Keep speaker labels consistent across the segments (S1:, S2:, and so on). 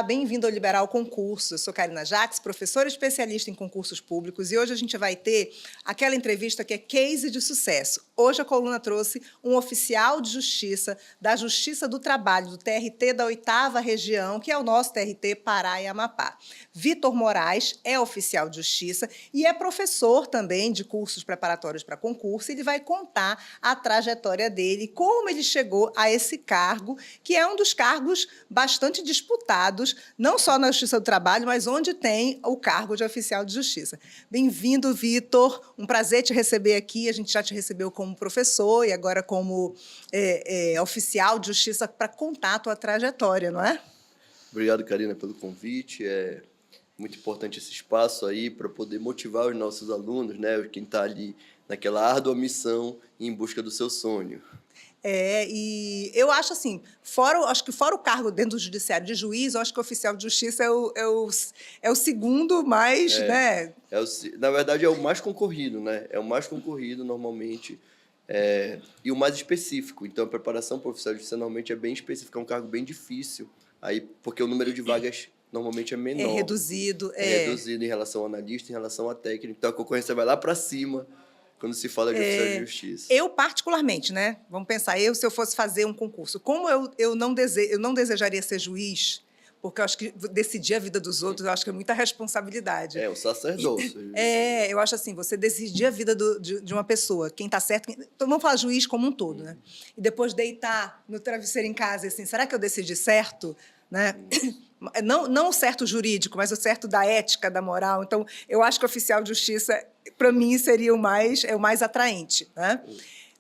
S1: bem-vindo ao Liberal Concurso. Eu sou Karina Jacques, professora especialista em concursos públicos, e hoje a gente vai ter aquela entrevista que é case de sucesso. Hoje a coluna trouxe um oficial de justiça da Justiça do Trabalho, do TRT da 8ª Região, que é o nosso TRT Pará e Amapá. Vitor Moraes é oficial de justiça e é professor também de cursos preparatórios para concurso, e ele vai contar a trajetória dele, como ele chegou a esse cargo, que é um dos cargos bastante disputados, não só na Justiça do Trabalho, mas onde tem o cargo de oficial de justiça. Bem-vindo, Vitor. Um prazer te receber aqui. A gente já te recebeu como professor e agora como oficial de justiça para contar a tua trajetória, não é?
S2: Obrigado, Karina, pelo convite. É muito importante esse espaço aí para poder motivar os nossos alunos, né? Quem está ali naquela árdua missão em busca do seu sonho.
S1: E eu acho assim, acho que fora o cargo dentro do judiciário de juiz, eu acho que o oficial de justiça é o segundo mais, né?
S2: Na verdade, é o mais concorrido, né? É o mais concorrido, normalmente, e o mais específico. Então, a preparação para o oficial de justiça, normalmente, é bem específica, é um cargo bem difícil, aí, porque o número de vagas, normalmente, é menor.
S1: É reduzido.
S2: É reduzido em relação ao analista, em relação à técnica. Então, a concorrência vai lá para cima, quando se fala de oficial de justiça.
S1: Eu, particularmente, né? Vamos pensar, se eu fosse fazer um concurso, como eu não desejaria ser juiz, porque eu acho que decidir a vida dos outros, eu acho que é muita responsabilidade.
S2: É, o sacerdócio.
S1: Eu acho assim, você decidir a vida de uma pessoa, quem está certo... Então, vamos falar juiz como um todo, né? E depois deitar no travesseiro em casa, assim, será que eu decidi certo? Né? Não o certo jurídico, mas o certo da ética, da moral. Então, eu acho que o oficial de justiça, para mim, seria o mais atraente. Né?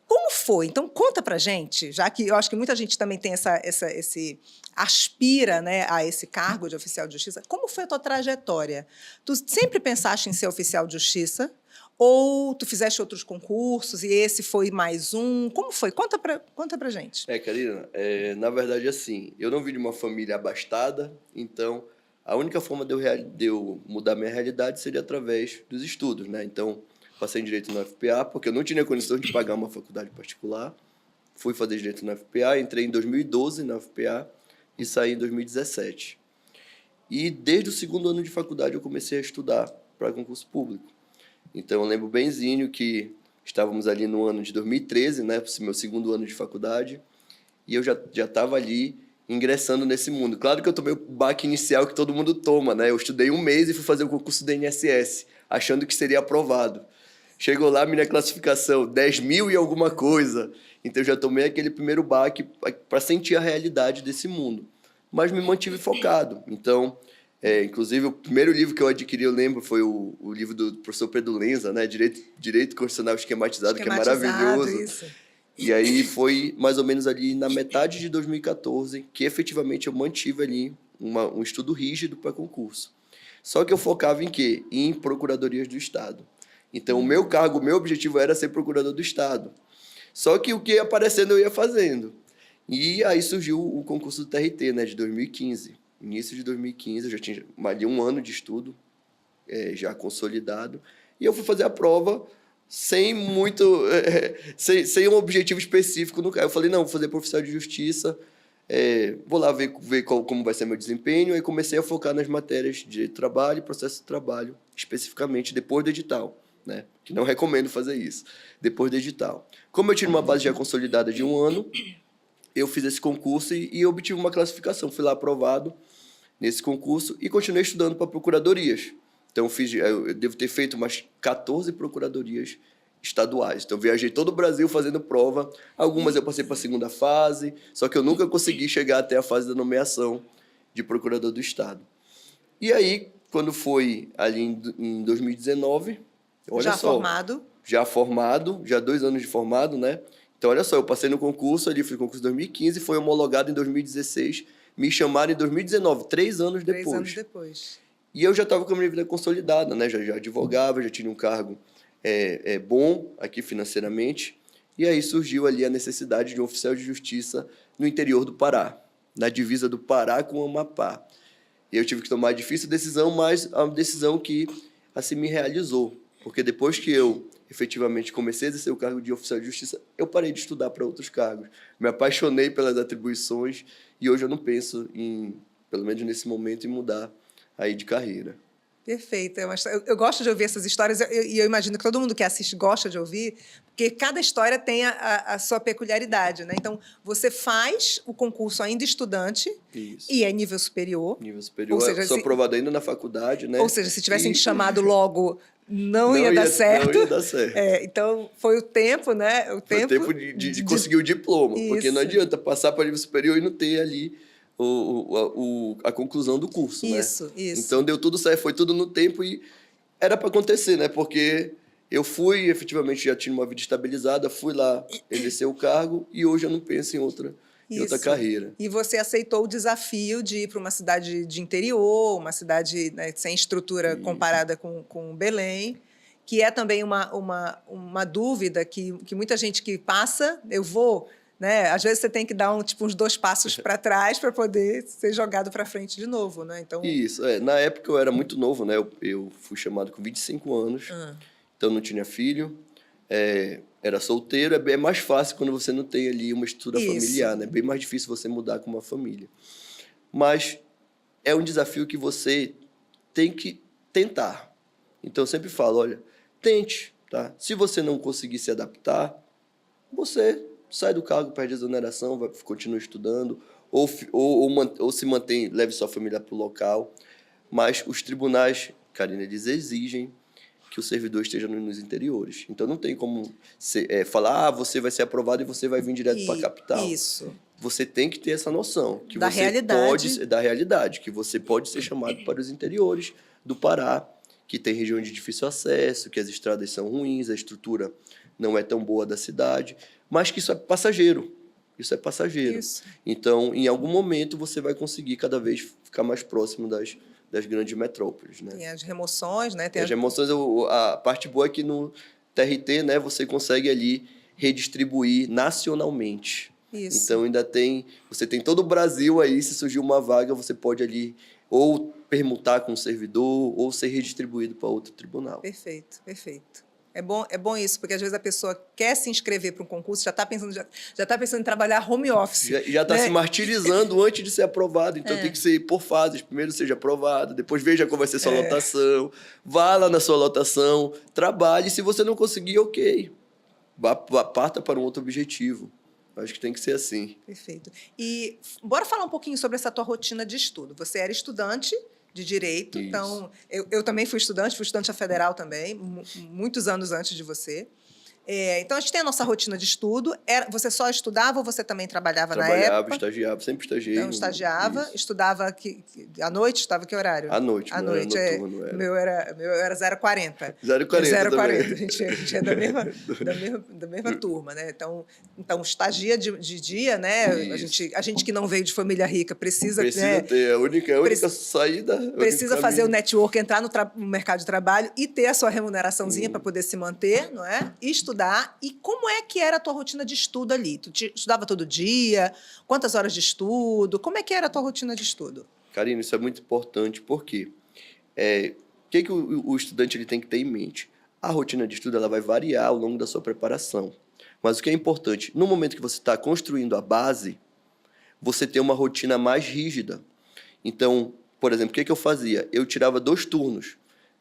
S1: Como foi? Então, conta para a gente, já que eu acho que muita gente também tem esse aspira, né, a esse cargo de oficial de justiça. Como foi a tua trajetória? Tu sempre pensaste em ser oficial de justiça? Ou tu fizeste outros concursos e esse foi mais um? Como foi? Conta pra gente.
S2: Karina, na verdade, assim, eu não vim de uma família abastada, então a única forma de eu mudar minha realidade seria através dos estudos, né? Então, passei em Direito no UFPA, porque eu não tinha condição de pagar uma faculdade particular. Fui fazer Direito no UFPA, entrei em 2012 na UFPA e saí em 2017. E desde o segundo ano de faculdade eu comecei a estudar para concurso público. Então, eu lembro benzinho que estávamos ali no ano de 2013, né, meu segundo ano de faculdade, e eu já estava ali ingressando nesse mundo. Claro que eu tomei o baque inicial que todo mundo toma, né? Eu estudei um mês e fui fazer o concurso do INSS, achando que seria aprovado. Chegou lá, minha classificação, 10.000 e alguma coisa. Então, eu já tomei aquele primeiro baque para sentir a realidade desse mundo. Mas me mantive focado. Então... inclusive, o primeiro livro que eu adquiri, eu lembro, foi o livro do professor Pedro Lenza, né? Direito Constitucional Esquematizado, que é maravilhoso.
S1: Isso.
S2: E aí foi mais ou menos ali na metade de 2014 que efetivamente eu mantive ali um estudo rígido para concurso. Só que eu focava em quê? Em procuradorias do Estado. Então, o meu cargo, o meu objetivo era ser procurador do Estado. Só que o que ia aparecendo eu ia fazendo. E aí surgiu o concurso do TRT, né, de 2015. Início de 2015, eu já tinha mais de um ano de estudo já consolidado, e eu fui fazer a prova sem sem um objetivo específico. Eu falei, não, vou fazer para oficial de justiça, vou lá ver como vai ser meu desempenho, aí comecei a focar nas matérias de direito do trabalho e processo de trabalho, especificamente depois do edital, né? Que não recomendo fazer isso, depois do edital. Como eu tinha uma base já consolidada de um ano, eu fiz esse concurso e obtive uma classificação, fui lá aprovado nesse concurso e continuei estudando para procuradorias. Então, eu devo ter feito umas 14 procuradorias estaduais. Então, viajei todo o Brasil fazendo prova. Algumas eu passei para a segunda fase, só que eu nunca consegui chegar até a fase da nomeação de procurador do Estado. E aí, quando foi ali em 2019, olha
S1: já
S2: só...
S1: Já
S2: formado, já 2 anos de formado, né? Então, olha só, eu passei no concurso, ali fui no concurso em 2015, foi homologado em 2016, me chamaram em 2019, 3 anos depois.
S1: 3 anos depois.
S2: E eu já estava com a minha vida consolidada, né? Já advogava, já tinha um cargo bom aqui financeiramente. E aí surgiu ali a necessidade de um oficial de justiça no interior do Pará, na divisa do Pará com o Amapá. E eu tive que tomar a difícil decisão, mas a decisão que assim me realizou. Porque depois que eu efetivamente comecei a exercer o cargo de oficial de justiça, eu parei de estudar para outros cargos. Me apaixonei pelas atribuições e hoje eu não penso em pelo menos nesse momento, e mudar aí de carreira.
S1: Perfeito. Eu gosto de ouvir essas histórias e eu imagino que todo mundo que assiste gosta de ouvir, porque cada história tem a sua peculiaridade, né? Então, você faz o concurso ainda estudante.
S2: Isso.
S1: E é nível superior.
S2: Nível superior.
S1: Ou seja,
S2: sou aprovado ainda na faculdade, né?
S1: Ou seja, se tivessem te chamado logo, não ia dar certo.
S2: Não ia dar certo.
S1: Então, foi o tempo, né?
S2: Foi o tempo de conseguir o diploma.
S1: Isso.
S2: Porque não adianta passar para nível superior e não ter ali a conclusão do curso, né?
S1: Isso.
S2: Então, deu tudo certo, foi tudo no tempo e era para acontecer, né? Porque eu fui, efetivamente, já tinha uma vida estabilizada, fui lá exercer o cargo e hoje eu não penso em outra carreira.
S1: E você aceitou o desafio de ir para uma cidade de interior, uma cidade, né, sem estrutura comparada com Belém, que é também uma dúvida que muita gente que passa, eu vou... Né? Às vezes você tem que dar uns 2 passos para trás para poder ser jogado para frente de novo, né? Então...
S2: Isso, na época eu era muito novo, né? Eu fui chamado com 25 anos, então não tinha filho, era solteiro, é mais fácil quando você não tem ali uma estrutura familiar, né? É bem mais difícil você mudar com uma família. Mas é um desafio que você tem que tentar. Então eu sempre falo, olha, tente, tá? Se você não conseguir se adaptar, você... sai do cargo, perde a exoneração, continua estudando, ou se mantém, leve sua família para o local. Mas os tribunais, Karina, eles exigem que o servidor esteja nos interiores. Então, não tem como falar, você vai ser aprovado e você vai vir direto para a capital.
S1: Isso.
S2: Você tem que ter essa noção. Que
S1: da
S2: você
S1: realidade.
S2: Da realidade, que você pode ser chamado para os interiores do Pará, que tem regiões de difícil acesso, que as estradas são ruins, a estrutura não é tão boa da cidade, mas que isso é passageiro. Isso é passageiro.
S1: Isso.
S2: Então, em algum momento, você vai conseguir cada vez ficar mais próximo das grandes metrópoles, né?
S1: Tem as remoções, né?
S2: As remoções, a parte boa é que no TRT, né, você consegue ali redistribuir nacionalmente.
S1: Isso.
S2: Então, você tem todo o Brasil aí, se surgir uma vaga, você pode ali ou permutar com o servidor ou ser redistribuído para outro tribunal.
S1: Perfeito. É bom isso, porque às vezes a pessoa quer se inscrever para um concurso, já está pensando em trabalhar home office.
S2: Já está, né, se martirizando antes de ser aprovado. Então tem que ser por fases. Primeiro seja aprovado, depois veja qual vai ser sua lotação. Vá lá na sua lotação, trabalhe. Se você não conseguir, ok. Parta para um outro objetivo. Acho que tem que ser assim.
S1: Perfeito. E bora falar um pouquinho sobre essa tua rotina de estudo. Você era estudante de Direito, isso. Então eu também fui estudante da Federal também, muitos anos antes de você. Então, a gente tem a nossa rotina de estudo. Você só estudava ou você também trabalhava na época?
S2: Trabalhava, estagiava, sempre estagiei.
S1: Então, estagiava, estudava à noite, estudava que horário?
S2: À noite,
S1: à noite.
S2: Noturno,
S1: meu era 0,40.
S2: 0,40
S1: A gente é da mesma turma, né? Então estagia de dia, né? A gente que não veio de família rica precisa né?
S2: ter a única saída.
S1: Precisa fazer o network, entrar no mercado de trabalho e ter a sua remuneraçãozinha para poder se manter, não é? E estudar. E como é que era a tua rotina de estudo ali? Tu estudava todo dia? Quantas horas de estudo? Como é que era a tua rotina de estudo?
S2: Karina, isso é muito importante, porque o que o estudante ele tem que ter em mente? A rotina de estudo ela vai variar ao longo da sua preparação. Mas o que é importante, no momento que você está construindo a base, você tem uma rotina mais rígida. Então, por exemplo, o que eu fazia? Eu tirava 2 turnos.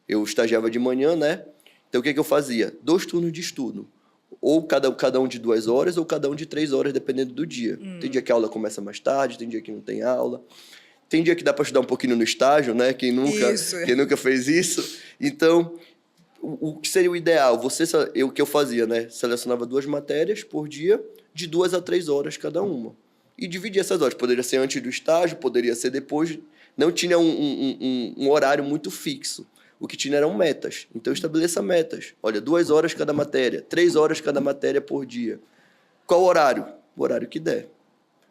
S2: Eu estagiava de manhã, né? Então, o que eu fazia? 2 turnos de estudo. Ou cada um de 2 horas, ou cada um de 3 horas, dependendo do dia. Tem dia que a aula começa mais tarde, tem dia que não tem aula. Tem dia que dá para estudar um pouquinho no estágio, né? Quem nunca fez isso. Então, o que seria o ideal? O que eu fazia, né? Selecionava 2 matérias por dia, de 2 a 3 horas cada uma. E dividia essas horas. Poderia ser antes do estágio, poderia ser depois. Não tinha um horário muito fixo. O que tinha eram metas. Então, estabeleça metas. Olha, 2 horas cada matéria, 3 horas cada matéria por dia. Qual horário? O horário que der.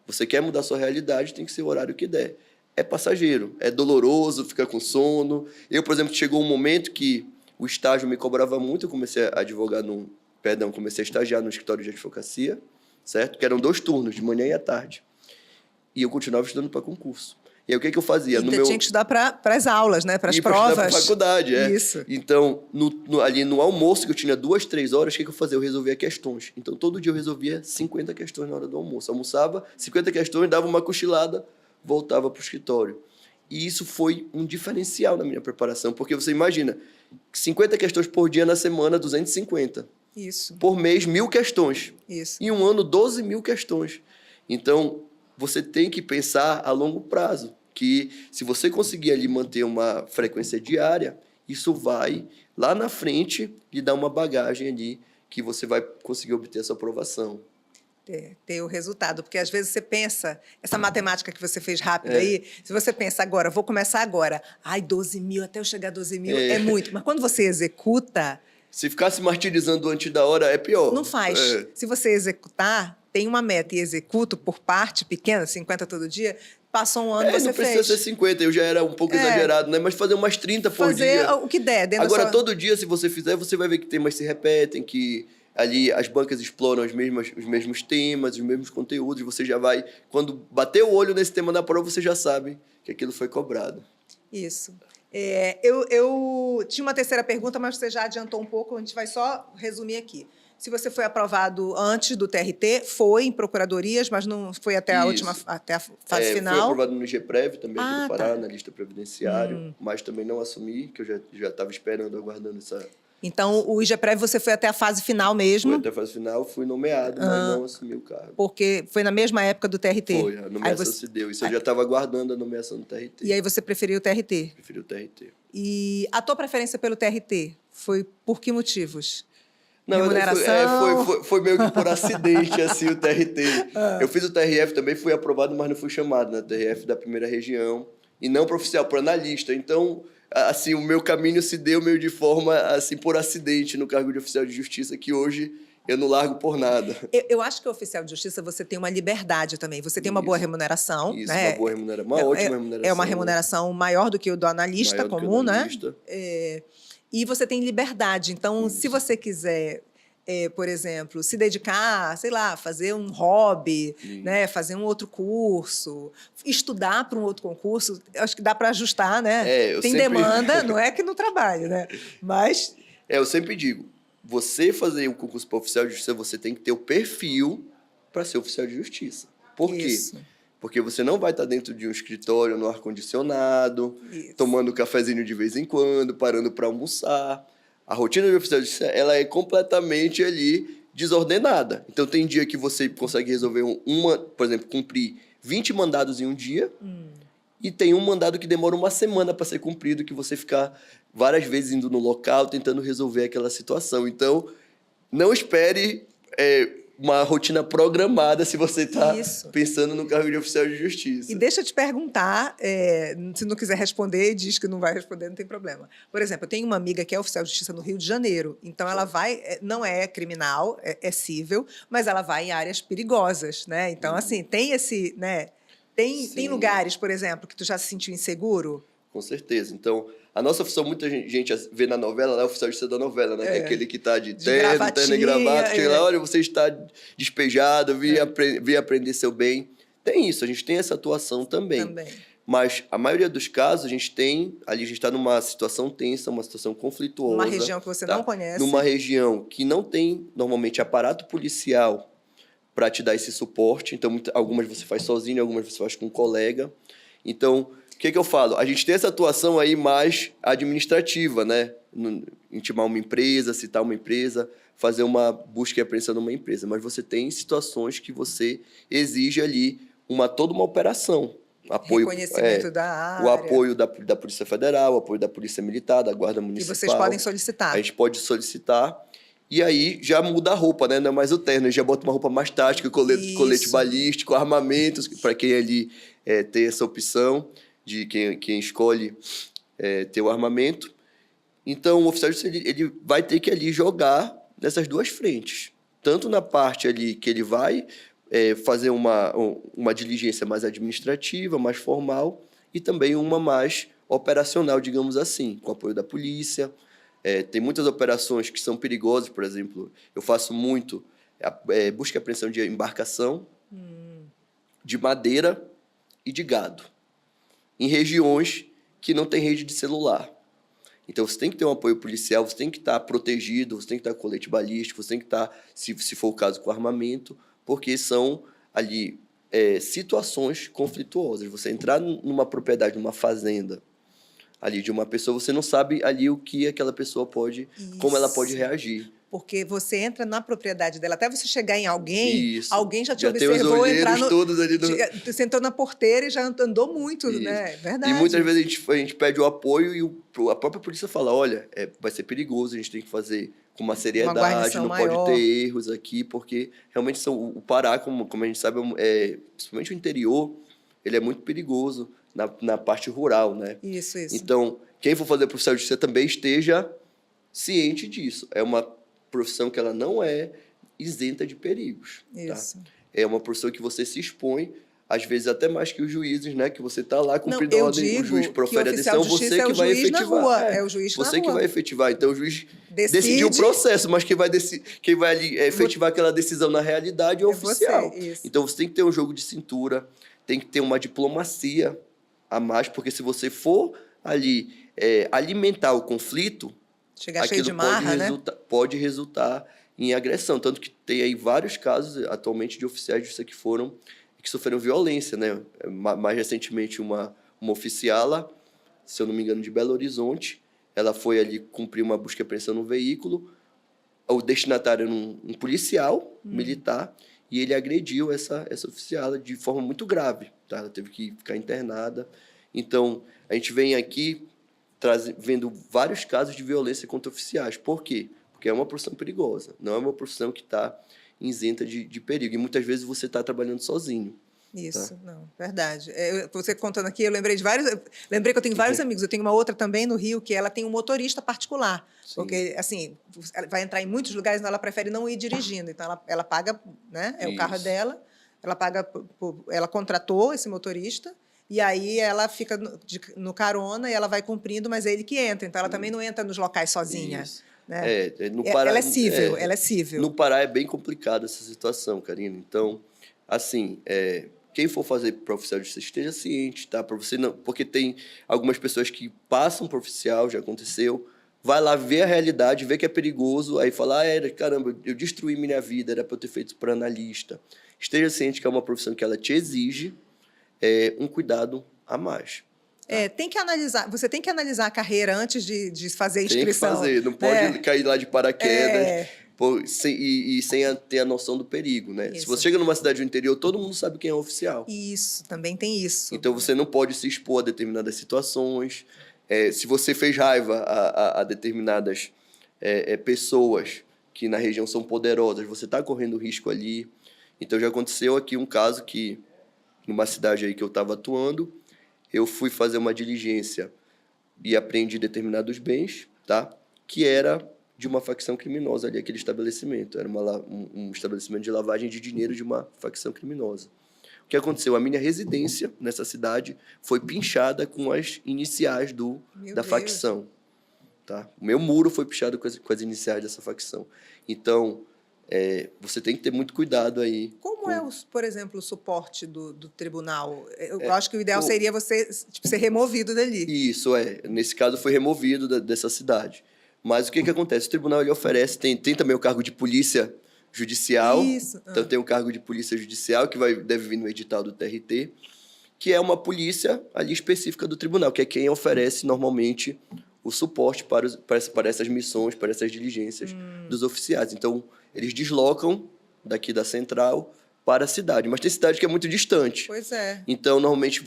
S2: Você quer mudar a sua realidade, tem que ser o horário que der. É passageiro, é doloroso, fica com sono. Eu, por exemplo, chegou um momento que o estágio me cobrava muito. Eu comecei a advogar comecei a estagiar no escritório de advocacia, certo? Que eram 2 turnos, de manhã e à tarde. E eu continuava estudando para concurso. E aí, o que eu fazia?
S1: Tinha que estudar para as aulas, né? Para as provas.
S2: Para a faculdade,
S1: Isso.
S2: Então, ali no almoço, que eu tinha 2, 3 horas, o que eu fazia? Eu resolvia questões. Então, todo dia eu resolvia 50 questões na hora do almoço. Almoçava, 50 questões, dava uma cochilada, voltava para o escritório. E isso foi um diferencial na minha preparação, porque você imagina, 50 questões por dia na semana, 250.
S1: Isso.
S2: Por mês, 1.000 questões.
S1: Isso.
S2: Em um ano, 12.000 questões. Então, você tem que pensar a longo prazo, que se você conseguir ali manter uma frequência diária, isso vai, lá na frente, lhe dar uma bagagem ali, que você vai conseguir obter essa aprovação.
S1: Ter o resultado, porque às vezes você pensa, essa matemática que você fez rápido aí, se você pensa agora, vou começar agora, 12.000, até eu chegar a 12.000 é muito, mas quando você executa...
S2: Se ficar se martirizando antes da hora, é pior.
S1: Não faz. Se você executar, tem uma meta e executo por parte pequena, 50 todo dia, passou um ano, você
S2: não
S1: fez.
S2: precisa ser 50, eu já era um pouco exagerado, né? Mas fazer umas 30 por dia.
S1: Fazer o que der. Dentro
S2: Agora,
S1: da sua...
S2: todo dia, se você fizer, você vai ver que temas se repetem, que ali as bancas exploram os mesmos temas, os mesmos conteúdos, você já vai... Quando bater o olho nesse tema da prova, você já sabe que aquilo foi cobrado.
S1: Isso. Eu tinha uma terceira pergunta, mas você já adiantou um pouco, a gente vai só resumir aqui. Se você foi aprovado antes do TRT, foi em procuradorias, mas não foi até a última, até a fase final?
S2: Fui aprovado no IGPREV também, aqui no Pará,
S1: tá.
S2: na lista previdenciária, mas também não assumi, que eu já estava esperando, aguardando essa...
S1: Então, o IGPREV você foi até a fase final mesmo?
S2: Fui até a fase final, fui nomeado, mas não assumi o cargo.
S1: Porque foi na mesma época do TRT?
S2: Foi, a nomeação se deu. Isso eu já estava aguardando a nomeação do TRT.
S1: E aí você preferiu o TRT?
S2: Preferi o TRT.
S1: E a tua preferência pelo TRT foi por que motivos?
S2: Não,
S1: remuneração?
S2: foi meio que por acidente, assim, o TRT. Eu fiz o TRF também, fui aprovado, mas não fui chamado na TRF da primeira região. E não para oficial, para analista. Então, assim, o meu caminho se deu meio de forma, assim, por acidente no cargo de oficial de justiça, que hoje eu não largo por nada.
S1: Eu acho que o oficial de justiça você tem uma liberdade também. Você tem uma boa remuneração.
S2: Isso,
S1: né?
S2: uma boa remuneração, uma ótima remuneração.
S1: É uma remuneração maior do que o do analista comum, né? E você tem liberdade. Então, se você quiser, por exemplo, se dedicar, sei lá, fazer um hobby, né? Fazer um outro curso, estudar para um outro concurso, acho que dá para ajustar, né? Tem demanda, não é que no trabalho, né? Mas...
S2: eu sempre digo, você fazer o concurso para oficial de justiça, você tem que ter o perfil para ser oficial de justiça. Por quê? Porque você não vai estar dentro de um escritório no ar-condicionado, tomando um cafezinho de vez em quando, parando para almoçar. A rotina de oficial de justiça, ela é completamente ali desordenada. Então, tem dia que você consegue resolver por exemplo, cumprir 20 mandados em um dia, e tem um mandado que demora uma semana para ser cumprido, que você ficar várias vezes indo no local, tentando resolver aquela situação. Então, não espere uma rotina programada se você está pensando no cargo de oficial de justiça.
S1: E deixa eu te perguntar, se não quiser responder, diz que não vai responder, não tem problema. Por exemplo, eu tenho uma amiga que é oficial de justiça no Rio de Janeiro, então ela vai, não é criminal, é cível, mas ela vai em áreas perigosas, né? Então, assim, tem esse, né? Tem lugares, por exemplo, que tu já se sentiu inseguro?
S2: Com certeza. Então, a nossa oficial, muita gente vê na novela, ela é oficial de justiça da novela, né? Que é aquele que está de terno e gravata, chega lá, olha, você está despejado, vim aprender seu bem. Tem isso, a gente tem essa atuação também. Mas a maioria dos casos, a gente está numa situação tensa, uma situação conflituosa.
S1: Numa região que você não conhece.
S2: Numa região que não tem, normalmente, aparato policial para te dar esse suporte. Então, algumas você faz sozinho, algumas você faz com um colega. Então, o que eu falo? A gente tem essa atuação aí mais administrativa, né? Intimar uma empresa, citar uma empresa, fazer uma busca e apreensão numa empresa. Mas você tem situações que você exige ali toda uma operação.
S1: Reconhecimento da área.
S2: O apoio da Polícia Federal, o apoio da Polícia Militar, da Guarda Municipal.
S1: E vocês podem solicitar.
S2: A gente pode solicitar. E aí já muda a roupa, né? Não é mais o terno, já bota uma roupa mais tática, colete balístico, armamentos, para quem ali tem essa opção de quem escolhe ter o armamento. Então, o oficial de justiça, ele vai ter que ali jogar nessas duas frentes. Tanto na parte ali que ele vai fazer uma diligência mais administrativa, mais formal, e também uma mais operacional, digamos assim, com apoio da polícia. Tem muitas operações que são perigosas, por exemplo, eu faço muito busca e apreensão de embarcação, de madeira e de gado, em regiões que não tem rede de celular. Então, você tem que ter um apoio policial, você tem que estar protegido, você tem que estar com colete balístico, você tem que estar, se for o caso, com armamento, porque são ali situações conflituosas. Você entrar numa propriedade, numa fazenda, ali de uma pessoa, você não sabe ali o que aquela pessoa pode, como ela pode reagir.
S1: Porque você entra na propriedade dela, até você chegar em alguém,
S2: Isso.
S1: alguém já te
S2: Já tem os
S1: observou entrar
S2: olheiros todos ali no...
S1: Você entrou na porteira e já andou muito,
S2: Isso.
S1: né? Verdade.
S2: E muitas vezes a gente pede o apoio e a própria polícia fala, olha, vai ser perigoso, a gente tem que fazer com uma seriedade, não
S1: guarnição
S2: pode ter erros aqui, porque realmente o Pará, como a gente sabe, principalmente o interior, ele é muito perigoso na parte rural, né?
S1: Isso.
S2: Então, quem for fazer profissão de justiça também esteja ciente disso. É uma profissão que ela não é isenta de perigos.
S1: Isso.
S2: Tá? É uma profissão que você se expõe, às vezes até mais que os juízes, né? Que você está lá cumprindo a ordem, o juiz profere a decisão, você que vai efetivar.
S1: É o juiz na rua.
S2: Você que vai efetivar. Então, o juiz decidiu o processo, mas quem vai ali efetivar aquela decisão na realidade é o oficial. Então, você tem que ter um jogo de cintura, tem que ter uma diplomacia a mais, porque se você for ali alimentar o conflito,
S1: chegar cheio de marra,
S2: pode resultar em agressão. Tanto que tem aí vários casos atualmente de oficiais de justiça que sofreram violência, né? Mais recentemente, uma oficiala, se eu não me engano, de Belo Horizonte, ela foi ali cumprir uma busca e apreensão no veículo, o destinatário era um policial militar, e ele agrediu essa oficiala de forma muito grave, tá? Ela teve que ficar internada. Então, a gente vem aqui vendo vários casos de violência contra oficiais. Por quê? Porque é uma profissão perigosa, não é uma profissão que está isenta de perigo. E muitas vezes você está trabalhando sozinho.
S1: Isso,
S2: tá?
S1: Não, verdade. Você contando aqui, eu lembrei de vários. Lembrei que eu tenho vários amigos. Eu tenho uma outra também no Rio, que ela tem um motorista particular. Sim. Porque, assim, ela vai entrar em muitos lugares, então ela prefere não ir dirigindo. Então, ela paga, né? É o carro dela, ela paga, ela contratou esse motorista. E aí ela fica no carona e ela vai cumprindo, mas é ele que entra. Então, ela também não entra nos locais sozinha. Né?
S2: No Pará,
S1: ela é cível.
S2: No Pará é bem complicada essa situação, Karina. Então, assim, quem for fazer para oficial de justiça esteja ciente, tá? Para você não, porque tem algumas pessoas que passam para oficial, já aconteceu, vai lá ver a realidade, vê que é perigoso, aí fala, caramba, eu destruí minha vida, era para eu ter feito para analista. Esteja ciente que é uma profissão que ela te exige um cuidado a mais.
S1: Tem que analisar. Você tem que analisar a carreira antes de fazer a inscrição.
S2: Tem que fazer, não pode cair lá de paraquedas sem ter a noção do perigo, né? Isso. Se você chega numa cidade do interior, todo mundo sabe quem é o oficial.
S1: Isso, também tem isso.
S2: Então você não pode se expor a determinadas situações. Se você fez raiva a determinadas pessoas que na região são poderosas, você está correndo risco ali. Então já aconteceu aqui um caso que, numa cidade aí que eu estava atuando, eu fui fazer uma diligência e apreendi determinados bens, tá? Que era de uma facção criminosa ali, aquele estabelecimento. Era um estabelecimento de lavagem de dinheiro de uma facção criminosa. O que aconteceu? A minha residência nessa cidade foi pinchada com as iniciais da facção. Tá? O meu muro foi pichado com as iniciais dessa facção. Então, você tem que ter muito cuidado aí.
S1: Como por exemplo, o suporte do tribunal? Eu acho que o ideal seria você ser removido dali.
S2: Isso, Nesse caso, foi removido dessa cidade. Mas o que acontece? O tribunal ele oferece, tem também o cargo de polícia judicial.
S1: Isso.
S2: Então, tem o cargo de polícia judicial, que deve vir no edital do TRT, que é uma polícia ali específica do tribunal, que é quem oferece, normalmente, o suporte para essas missões, para essas diligências dos oficiais. Então, eles deslocam daqui da central para a cidade. Mas tem cidade que é muito distante.
S1: Pois é.
S2: Então, normalmente,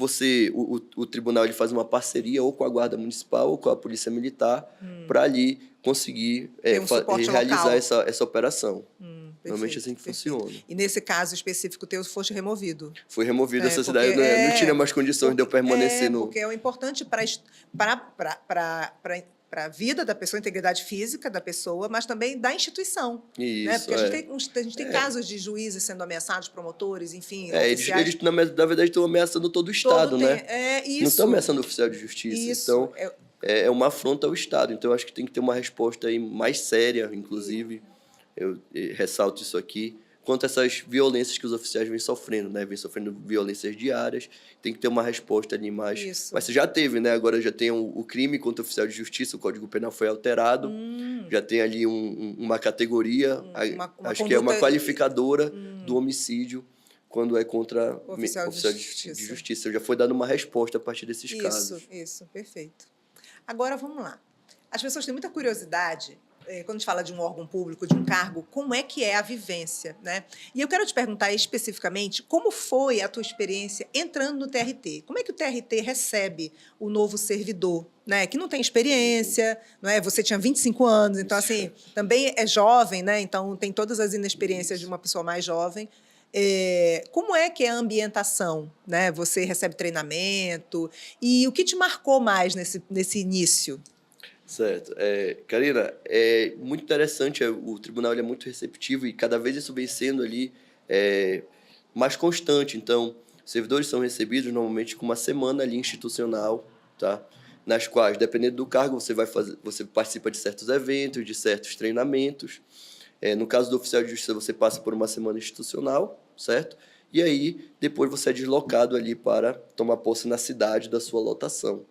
S2: o tribunal ele faz uma parceria ou com a Guarda Municipal ou com a Polícia Militar para ali conseguir realizar essa operação. Normalmente assim que funciona.
S1: E nesse caso específico teu, foste removido?
S2: Fui removido dessa cidade, não tinha mais condições de eu permanecer no...
S1: Porque é importante para a vida da pessoa, a integridade física da pessoa, mas também da instituição.
S2: Isso,
S1: né? Porque a gente tem casos de juízes sendo ameaçados, promotores, enfim,
S2: oficiais. Eles, na verdade, estão ameaçando todo o Estado, né?
S1: Isso.
S2: Não estão ameaçando o oficial de justiça.
S1: Isso.
S2: Então, é uma afronta ao Estado. Então, eu acho que tem que ter uma resposta aí mais séria, inclusive, eu ressalto isso aqui, quanto a essas violências que os oficiais vêm sofrendo, né? Vêm sofrendo violências diárias, tem que ter uma resposta ali mais...
S1: Isso.
S2: Mas você já teve, né? Agora já tem o crime contra o oficial de justiça, o Código Penal foi alterado, já tem ali uma categoria, acho que é uma qualificadora do homicídio quando é contra
S1: O oficial de
S2: de
S1: justiça.
S2: justiça. Já foi dada uma resposta a partir desses casos.
S1: Isso, perfeito. Agora, vamos lá. As pessoas têm muita curiosidade, quando a gente fala de um órgão público, de um cargo, como é que é a vivência, né? E eu quero te perguntar especificamente como foi a tua experiência entrando no TRT. Como é que o TRT recebe o novo servidor, né? Que não tem experiência, não é? Você tinha 25 anos, então, assim, também é jovem, né? Então, tem todas as inexperiências de uma pessoa mais jovem. Como é que é a ambientação, né? Você recebe treinamento e o que te marcou mais nesse início?
S2: Certo. Karina, é muito interessante, o tribunal ele é muito receptivo e cada vez isso vem sendo ali mais constante. Então, os servidores são recebidos normalmente com uma semana ali institucional, tá? Nas quais, dependendo do cargo, você participa de certos eventos, de certos treinamentos. No caso do oficial de justiça, você passa por uma semana institucional, certo? E aí, depois você é deslocado ali para tomar posse na cidade da sua lotação.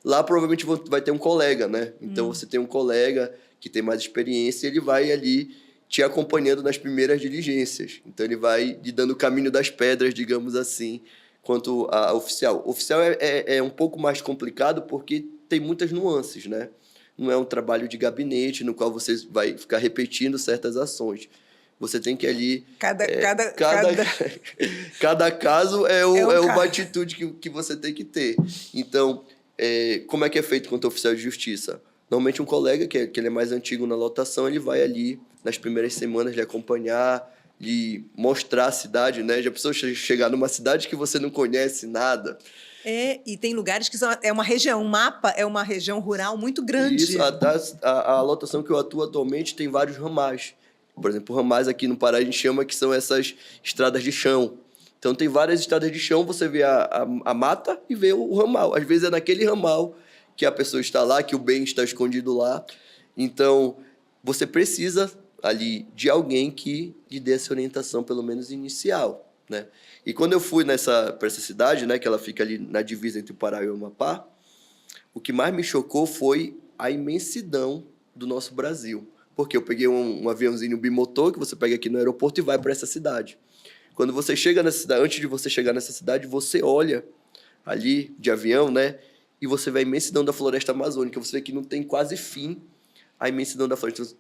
S2: Lá, provavelmente, vai ter um colega, né? Então, você tem um colega que tem mais experiência e ele vai ali te acompanhando nas primeiras diligências. Então, ele vai lhe dando o caminho das pedras, digamos assim, quanto a oficial. O oficial é um pouco mais complicado porque tem muitas nuances, né? Não é um trabalho de gabinete no qual você vai ficar repetindo certas ações. Você tem que ali... Cada caso é uma atitude que você tem que ter. Então, como é que é feito quanto ao oficial de justiça? Normalmente um colega, que ele é mais antigo na lotação, ele vai ali nas primeiras semanas lhe acompanhar, lhe mostrar a cidade, né? Já precisou chegar numa cidade que você não conhece nada...
S1: E tem lugares que é uma região, o mapa é uma região rural muito grande.
S2: Isso, a lotação que eu atuo atualmente tem vários ramais. Por exemplo, ramais aqui no Pará a gente chama que são essas estradas de chão. Então tem várias estradas de chão, você vê a mata e vê o ramal. Às vezes é naquele ramal que a pessoa está lá, que o bem está escondido lá. Então você precisa ali de alguém que lhe dê essa orientação, pelo menos inicial, né? E quando eu fui para essa cidade, né, que ela fica ali na divisa entre o Pará e o Amapá, o que mais me chocou foi a imensidão do nosso Brasil. Porque eu peguei um aviãozinho bimotor que você pega aqui no aeroporto e vai para essa cidade. Quando você chega nessa cidade, antes de você chegar nessa cidade, você olha ali de avião, né, e você vê a imensidão da floresta amazônica. Você vê que não tem quase fim a imensidão da floresta.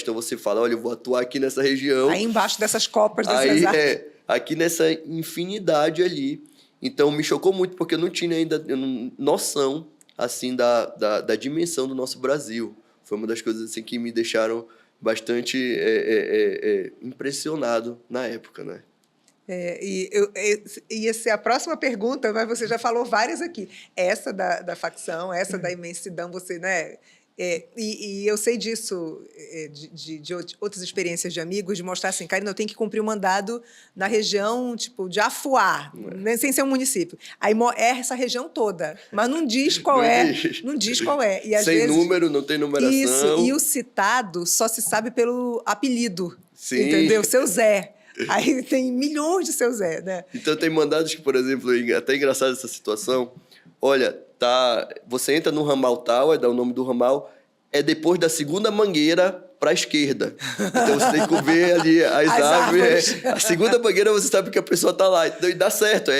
S2: Então você fala, olha, eu vou atuar aqui nessa região.
S1: Aí embaixo dessas copas, dessas árvores.
S2: Aqui nessa infinidade ali. Então, me chocou muito, porque eu não tinha ainda noção, assim, da dimensão do nosso Brasil. Foi uma das coisas, assim, que me deixaram bastante impressionado na época, né?
S1: Ia ser a próxima pergunta, mas você já falou várias aqui. Essa da facção, essa da imensidão, você, né... E eu sei disso, de outras experiências de amigos, de mostrar assim, Karina, eu tenho que cumprir um mandado na região, tipo, de Afuá, né, sem ser um município. Aí é essa região toda, mas não diz qual não diz qual é. E, às
S2: sem
S1: vezes,
S2: número, não tem numeração.
S1: Isso, e o citado só se sabe pelo apelido,
S2: sim.
S1: Entendeu? Seu Zé. Aí tem milhões de seu Zé, né?
S2: Então tem mandados que, por exemplo, até engraçado essa situação, olha, você entra no ramal tal, dá o nome do ramal, é depois da segunda mangueira para a esquerda. Então você tem que ver ali as árvores. A segunda mangueira você sabe que a pessoa está lá. Então, e dá certo.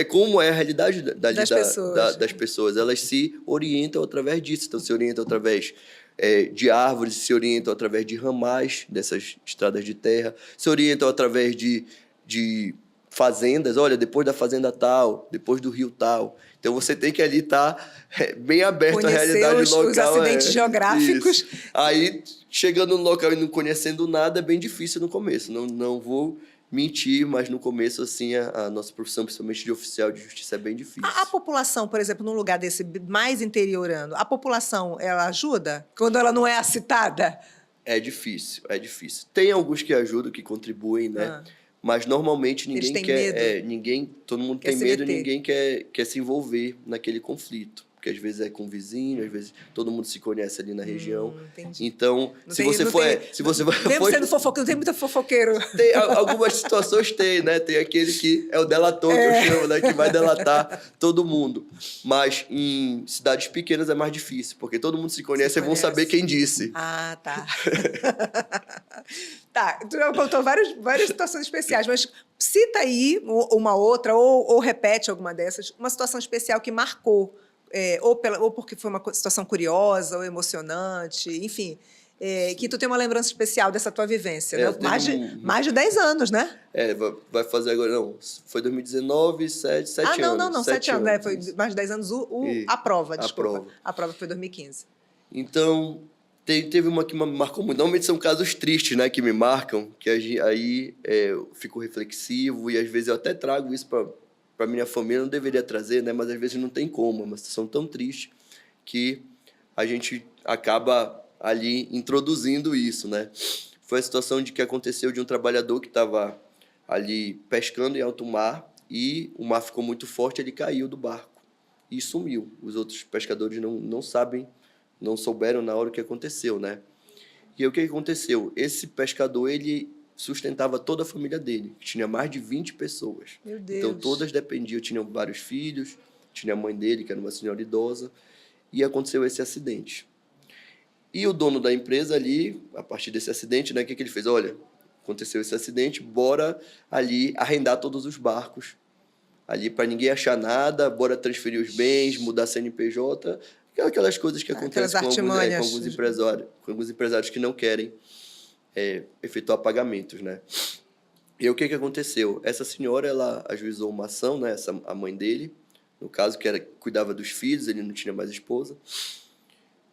S2: Como é a realidade das pessoas. Elas se orientam através disso. Então se orientam através de árvores, se orientam através de ramais dessas estradas de terra, se orientam através de fazendas, olha, depois da fazenda tal, depois do rio tal. Então, você tem que ali estar bem aberto à realidade local.
S1: Os acidentes geográficos.
S2: Isso. Aí, chegando no local e não conhecendo nada, é bem difícil no começo. Não vou mentir, mas no começo, assim, a nossa profissão, principalmente de oficial de justiça, é bem difícil.
S1: A população, por exemplo, num lugar desse mais interiorano, a população, ela ajuda quando ela não é citada?
S2: É difícil. Tem alguns que ajudam, que contribuem, né? Mas normalmente ninguém quer. Todo mundo tem medo, ninguém quer se envolver naquele conflito. Porque porque às vezes é com o vizinho, às vezes todo mundo se conhece ali na região.
S1: Entendi.
S2: Então, se você vai...
S1: Mesmo sendo fofoqueiro, não tem muito fofoqueiro.
S2: Tem, algumas situações tem, né? Tem aquele que é o delator, que eu chamo, né? Que vai delatar todo mundo. Mas em cidades pequenas é mais difícil, porque todo mundo se conhece e vão saber quem disse.
S1: Ah, tá. Tá, tu já contou várias situações especiais, mas cita aí uma outra, ou repete alguma dessas, uma situação especial que marcou, ou porque foi uma situação curiosa, ou emocionante, enfim, que tu tem uma lembrança especial dessa tua vivência, né? Mais de 10 anos, né?
S2: Vai fazer agora, não, foi 2019, 7 anos.
S1: Não, 7 anos, né? Foi mais de 10 anos a prova, desculpa. A prova foi 2015.
S2: Então, teve uma que me marcou muito. Normalmente são casos tristes, né, que me marcam, que aí eu fico reflexivo e às vezes eu até trago isso para minha família. Não deveria trazer, né, mas às vezes não tem como. É uma situação tão triste que a gente acaba ali introduzindo isso, né? Foi a situação que aconteceu de um trabalhador que estava ali pescando em alto mar e o mar ficou muito forte, ele caiu do barco e sumiu. Os outros pescadores não sabem, não souberam na hora o que aconteceu, né? E aí, o que aconteceu? Esse pescador, ele sustentava toda a família dele, que tinha mais de 20 pessoas.
S1: Meu Deus.
S2: Então, todas dependiam, tinham vários filhos, tinha a mãe dele, que era uma senhora idosa, e aconteceu esse acidente. E o dono da empresa ali, a partir desse acidente, né, o que ele fez? Olha, aconteceu esse acidente, bora ali arrendar todos os barcos, ali para ninguém achar nada, bora transferir os bens, mudar CNPJ, aquelas coisas que acontecem com alguns empresários que não querem efetuar pagamentos, né? E o que aconteceu? Essa senhora, ela ajuizou uma ação, né? A mãe dele, no caso, que cuidava dos filhos, ele não tinha mais esposa,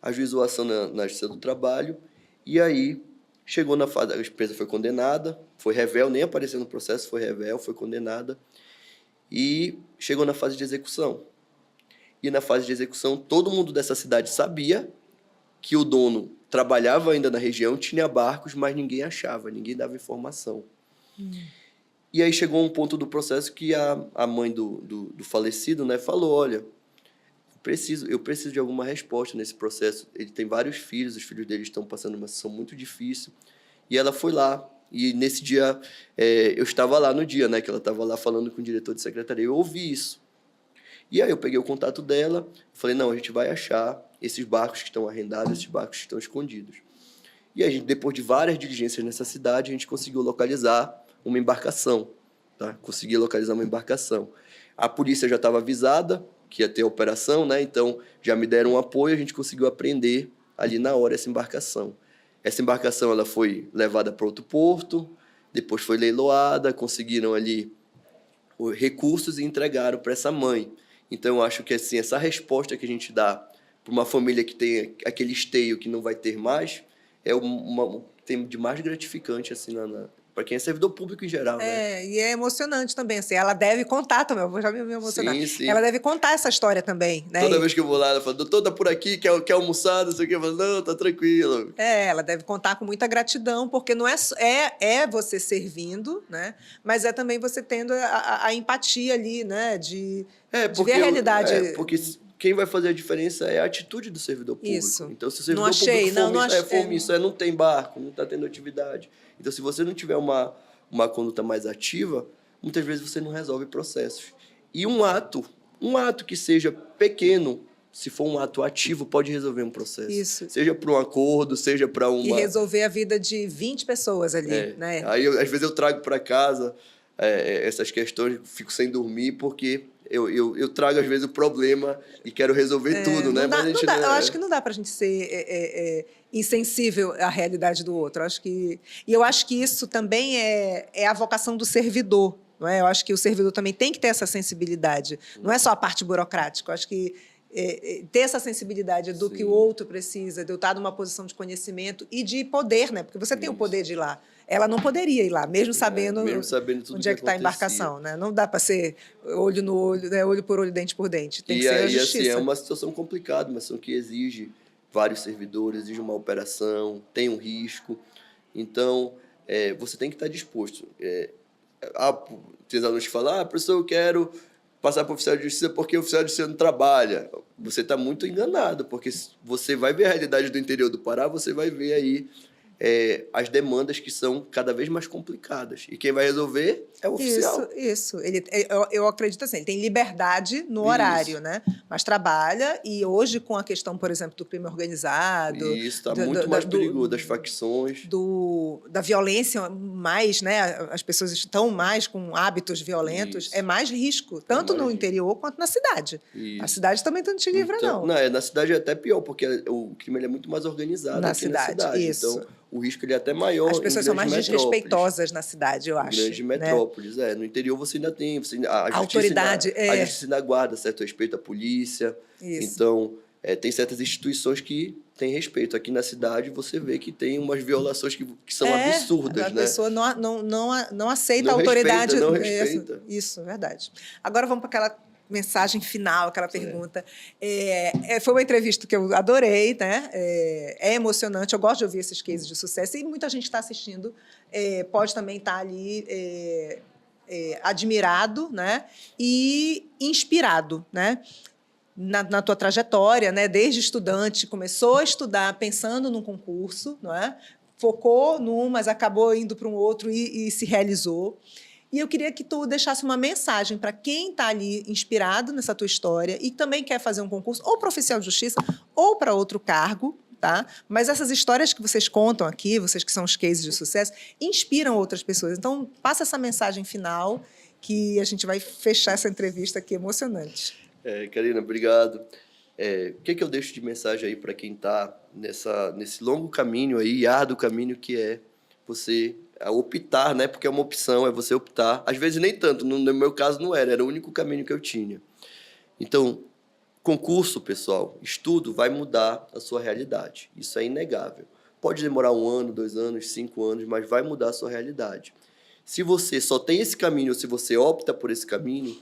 S2: ajuizou a ação na Justiça do Trabalho, e aí chegou na fase, a empresa foi condenada, foi revel, nem apareceu no processo, foi revel, foi condenada, e chegou na fase de execução. E na fase de execução, todo mundo dessa cidade sabia que o dono trabalhava ainda na região, tinha barcos, mas ninguém achava, ninguém dava informação. E aí chegou um ponto do processo que a mãe do falecido, né, falou, olha, eu preciso de alguma resposta nesse processo. Ele tem vários filhos, os filhos dele estão passando uma situação muito difícil. E ela foi lá. E nesse dia, eu estava lá no dia, né, que ela estava lá falando com o diretor de secretaria. Eu ouvi isso. E aí eu peguei o contato dela, falei, não, a gente vai achar esses barcos que estão arrendados, esses barcos que estão escondidos. E a gente, depois de várias diligências nessa cidade, a gente conseguiu localizar uma embarcação. Tá? Consegui localizar uma embarcação. A polícia já estava avisada que ia ter a operação, né? Então já me deram um apoio, a gente conseguiu apreender ali na hora essa embarcação. Essa embarcação ela foi levada para outro porto, depois foi leiloada, conseguiram ali os recursos e entregaram para essa mãe. Então eu acho que assim, essa resposta que a gente dá para uma família que tem aquele esteio que não vai ter mais é tem de mais gratificante assim para quem é servidor público em geral, né?
S1: E é emocionante também, assim, ela deve contar também, eu vou já me emocionar.
S2: Sim.
S1: Ela deve contar essa história também, né?
S2: Toda vez que eu vou lá, ela fala, doutor, tá por aqui, quer almoçar, não sei o que, eu falo, não, tá tranquilo.
S1: Ela deve contar com muita gratidão, porque não é você servindo, né? Mas é também você tendo a empatia ali, né? De ver a realidade.
S2: Porque quem vai fazer a diferença é a atitude do servidor público.
S1: Isso.
S2: Então, se o servidor público for omisso, não tem barco, não está tendo atividade. Então, se você não tiver uma conduta mais ativa, muitas vezes você não resolve processos. E um ato que seja pequeno, se for um ato ativo, pode resolver um processo.
S1: Isso.
S2: Seja para um acordo, seja para uma...
S1: E resolver a vida de 20 pessoas ali, né?
S2: Aí, às vezes, eu trago para casa essas questões, fico sem dormir, porque... Eu trago, às vezes, o problema e quero resolver tudo, né?
S1: Eu acho que não dá para a gente ser insensível à realidade do outro. Eu acho que isso também é a vocação do servidor, não é? Eu acho que o servidor também tem que ter essa sensibilidade. Não é só a parte burocrática. Eu acho que ter essa sensibilidade do que o outro precisa, de eu estar numa posição de conhecimento e de poder, né? Porque você tem o poder de ir lá. Ela não poderia ir lá, mesmo sabendo
S2: tudo
S1: onde é que está a embarcação, né? Não dá para ser olho no olho, né? Olho por olho, dente por dente. Tem que ser a justiça.
S2: Assim, é uma situação complicada, uma situação que exige vários servidores, exige uma operação, tem um risco. Então, você tem que estar disposto. Tem alunos que falam, professor, eu quero passar para oficial de justiça porque o oficial de justiça não trabalha. Você está muito enganado, porque você vai ver a realidade do interior do Pará, você vai ver aí as demandas que são cada vez mais complicadas. E quem vai resolver é o oficial.
S1: Isso. Eu acredito assim, ele tem liberdade no horário, né? Mas trabalha e hoje com a questão, por exemplo, do crime organizado...
S2: Isso, está muito mais perigoso, das facções.
S1: Da violência mais, né? As pessoas estão mais com hábitos violentos, é mais risco, tanto no interior quanto na cidade.
S2: Isso.
S1: A cidade também não te livra,
S2: então, não. Na cidade é até pior, porque o crime é muito mais organizado
S1: na
S2: aqui na cidade.
S1: Isso.
S2: Então, o risco ele é até maior.
S1: As pessoas são mais desrespeitosas na cidade, eu acho.
S2: Grandes metrópoles, né? No interior você ainda tem a
S1: autoridade,
S2: a justiça ainda guarda certo respeito à polícia.
S1: Isso.
S2: Então, tem certas instituições que têm respeito. Aqui na cidade você vê que tem umas violações que são absurdas,
S1: a
S2: né?
S1: pessoa não aceita
S2: não
S1: a autoridade.
S2: Não respeita.
S1: Isso, verdade. Agora vamos para aquela mensagem final, aquela pergunta. Foi uma entrevista que eu adorei, né? É emocionante, eu gosto de ouvir esses cases de sucesso e muita gente está assistindo, pode também estar ali admirado, né? E inspirado, né? Na tua trajetória, né? Desde estudante, começou a estudar pensando num concurso, não é? Focou num, mas acabou indo para um outro e se realizou. E eu queria que tu deixasse uma mensagem para quem está ali inspirado nessa tua história e também quer fazer um concurso, ou para oficial de justiça, ou para outro cargo, tá? Mas essas histórias que vocês contam aqui, vocês que são os cases de sucesso, inspiram outras pessoas. Então, passa essa mensagem final que a gente vai fechar essa entrevista aqui emocionante.
S2: Karina, obrigado. O que eu deixo de mensagem aí para quem está nesse longo caminho aí, árduo caminho que é você optar, né? Porque é uma opção, é você optar. Às vezes nem tanto, no meu caso não era o único caminho que eu tinha. Então, concurso, pessoal, estudo vai mudar a sua realidade. Isso é inegável. Pode demorar 1 ano, 2 anos, 5 anos, mas vai mudar a sua realidade. Se você só tem esse caminho, ou se você opta por esse caminho,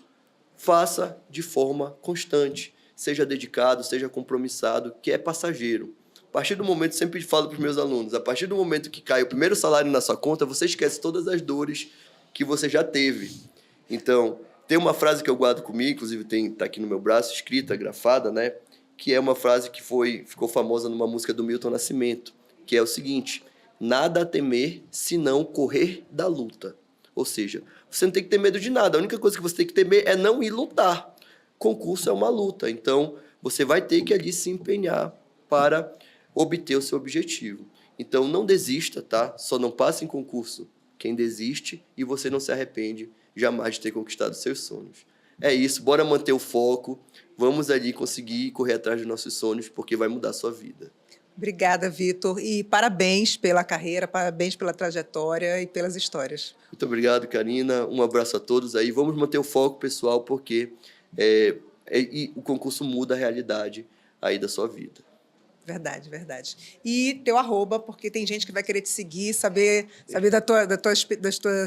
S2: faça de forma constante. Seja dedicado, seja compromissado, que é passageiro. A partir do momento, sempre falo para os meus alunos, a partir do momento que cai o primeiro salário na sua conta, você esquece todas as dores que você já teve. Então, tem uma frase que eu guardo comigo, inclusive está aqui no meu braço, escrita, grafada, né? Que é uma frase que ficou famosa numa música do Milton Nascimento, que é o seguinte: nada a temer, senão correr da luta. Ou seja, você não tem que ter medo de nada, a única coisa que você tem que temer é não ir lutar. Concurso é uma luta, então você vai ter que ali se empenhar para obter o seu objetivo. Então, não desista, tá? Só não passe em concurso quem desiste e você não se arrepende jamais de ter conquistado seus sonhos. É isso, bora manter o foco, vamos ali conseguir correr atrás dos nossos sonhos, porque vai mudar a sua vida.
S1: Obrigada, Vitor, e parabéns pela carreira, parabéns pela trajetória e pelas histórias.
S2: Muito obrigado, Karina, um abraço a todos aí, vamos manter o foco, pessoal, porque o concurso muda a realidade aí da sua vida.
S1: Verdade. E teu @, porque tem gente que vai querer te seguir, saber da tua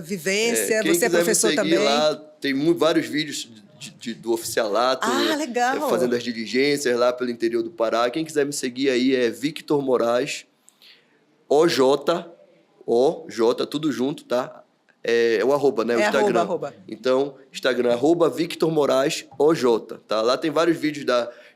S1: vivência. Você é professor
S2: me seguir
S1: também.
S2: Lá, tem vários vídeos do oficialato.
S1: Legal.
S2: Fazendo as diligências lá pelo interior do Pará. Quem quiser me seguir aí é Victor Moraes, OJ, tudo junto, tá? É o @, né? O Instagram.
S1: @.
S2: Então, Instagram, Victor Moraes, OJ, tá? Lá tem vários vídeos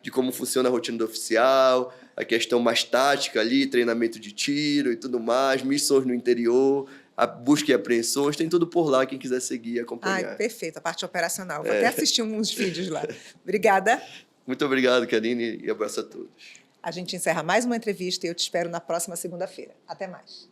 S2: de como funciona a rotina do oficial, a questão mais tática ali, treinamento de tiro e tudo mais, missões no interior, a busca e apreensões, tem tudo por lá, quem quiser seguir e acompanhar.
S1: Perfeito, a parte operacional. Vou até assistir uns vídeos lá. Obrigada.
S2: Muito obrigado, Karine, e abraço a todos.
S1: A gente encerra mais uma entrevista e eu te espero na próxima segunda-feira. Até mais.